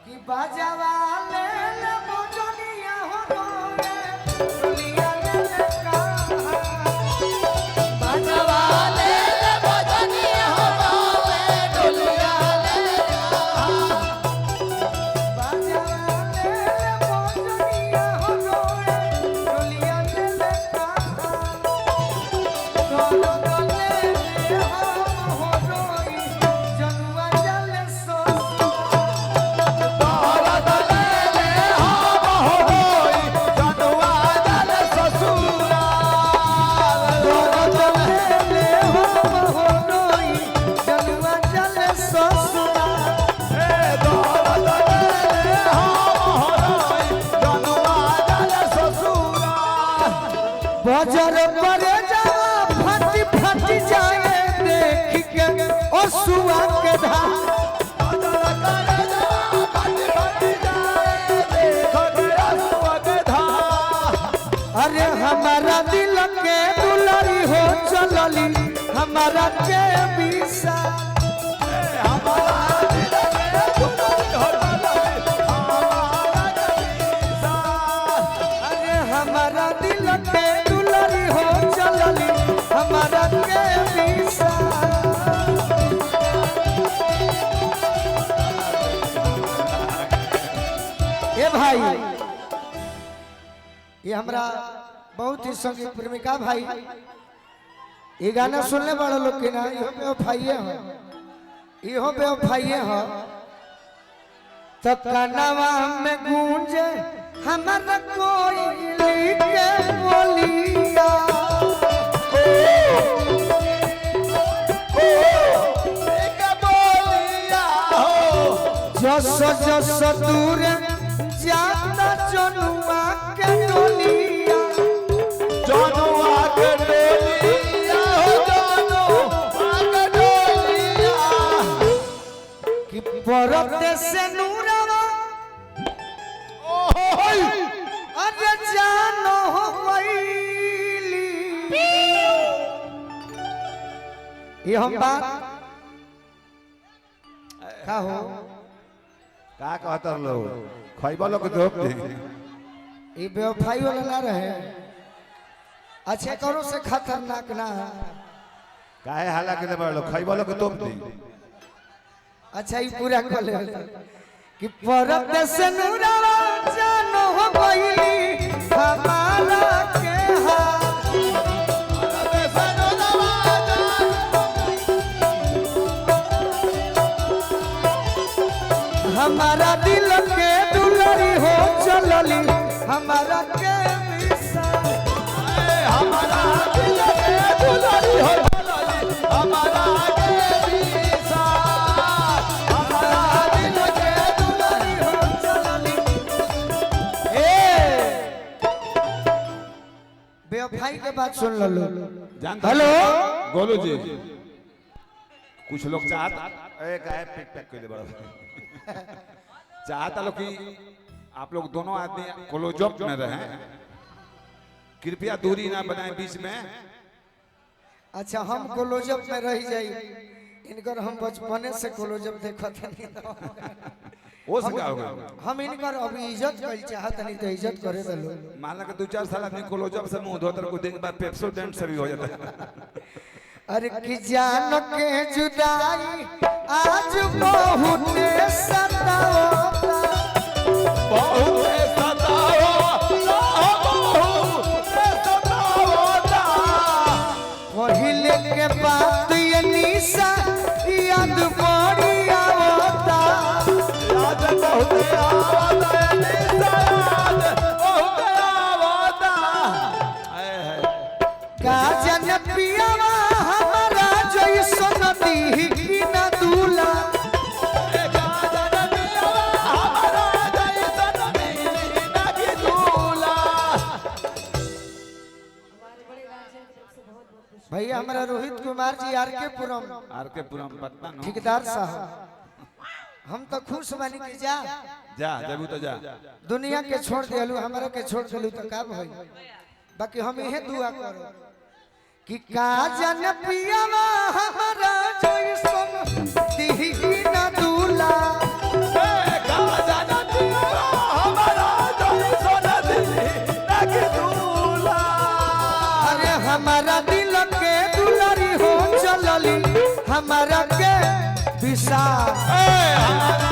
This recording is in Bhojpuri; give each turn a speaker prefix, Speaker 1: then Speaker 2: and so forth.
Speaker 1: कि बाजावा ले ले बजनिया हो रे दुनिया ले का बाजावा ले ले बजनिया हो रे दुनिया ले का बाजावा ले ले बजनिया हो रे दुनिया ले का दोनों गले हम हो रोई जनुआ जल सो बजर परे जावा फटी फटी जाए देख के ओ सुआ के धार
Speaker 2: बजर करे जावा फटी फटी जाए देख के ओ सुआ के धार।
Speaker 1: अरे हमारा दिल के दुलारी हो चलली हमारा के बिसा
Speaker 2: हमारा दिल के दुलारी हो चलली हमारा के बिसा।
Speaker 1: अरे हमारा दिल के दुलारी हो चलली हमारा के बिसा ए भाई ये हमरा बहुत ही संगीत प्रेमिका भाई ये गाना सुनने वाला लोग के ना इहो बेवफाइए हो इहो बेवफाइए हो तो कनवा में गूंजे हमारा कोई के बोलिया
Speaker 2: एक बोलिया हो
Speaker 1: जस जस दूर जाता जनुआ के डोलिया
Speaker 2: जनुआ के डोलिया हो जनुआ के डोलिया।
Speaker 1: कि परते से नूरवा
Speaker 2: ओहोई
Speaker 1: अरे जानो हो वैली ये हम बात का हो
Speaker 2: का कहता लोग खइबा लोग के धोप दे
Speaker 1: ये बेवफाई वाला ना रहे अच्छे करो से खतरनाक ना
Speaker 2: काहे हाला के बड़ लोग खइबा लोग के धोप दे।
Speaker 1: अच्छा ये पूरा कर ले कि परत से नूरवा जानो हो वैली हमारा के हाथ हमारा दिल के दुलारी हो चलली हमारा के बिसा
Speaker 2: हमारा दिल के दुलारी हो चलली हमारा के बिसा।
Speaker 1: हमारा दिल के दुलारी हो चलली ए बेवफाई के बात सुन लो हेलो
Speaker 2: गोलू जी कुछ लोग चाहता एक है पिक पैक कर दे बड़ा चाहता लोग कि आप लोग दोनों आदमी क्लोजअप में रहें कृपया दूरी ना बनाएं बीच में।
Speaker 1: अच्छा हम क्लोजअप में रह जाई इनकर हम बचपने से क्लोजअप देखत नहीं
Speaker 2: वो संगा होगा
Speaker 1: हम इनकर अभी इज्जत कर चाहत नहीं तो इज्जत करे दलो
Speaker 2: मान ला कि 2-4 साल आदमी क्लोजअप से मुंह धोतर को दिन के बाद पेप्सोडेंट से भी हो जाता है।
Speaker 1: अरे कि जान के जुदाई आज बहुत सताओता
Speaker 2: बहुत सताओ बहुत सताओता।
Speaker 1: पहले के बात ये निशा याद पड़ी आवता
Speaker 2: याद बहुत आवता है निशा याद बहुत आवता है।
Speaker 1: का जन पियावा हमारा जैसन दी की न दूला भैया हमारा रोहित कुमार जी आर के पुरम
Speaker 2: पटना
Speaker 1: ठेकेदार साहब हम तो खुश बनी कि जा
Speaker 2: जबू तो जा
Speaker 1: दुनिया के छोड़ दिलू हमारा के छोड़ दिलू तो का भई बाकी हम यही दुआ करो कि का जन पियावा हमारा जैसन दी की न दूला
Speaker 2: का जन
Speaker 1: हमारा के विशाल
Speaker 2: हमारा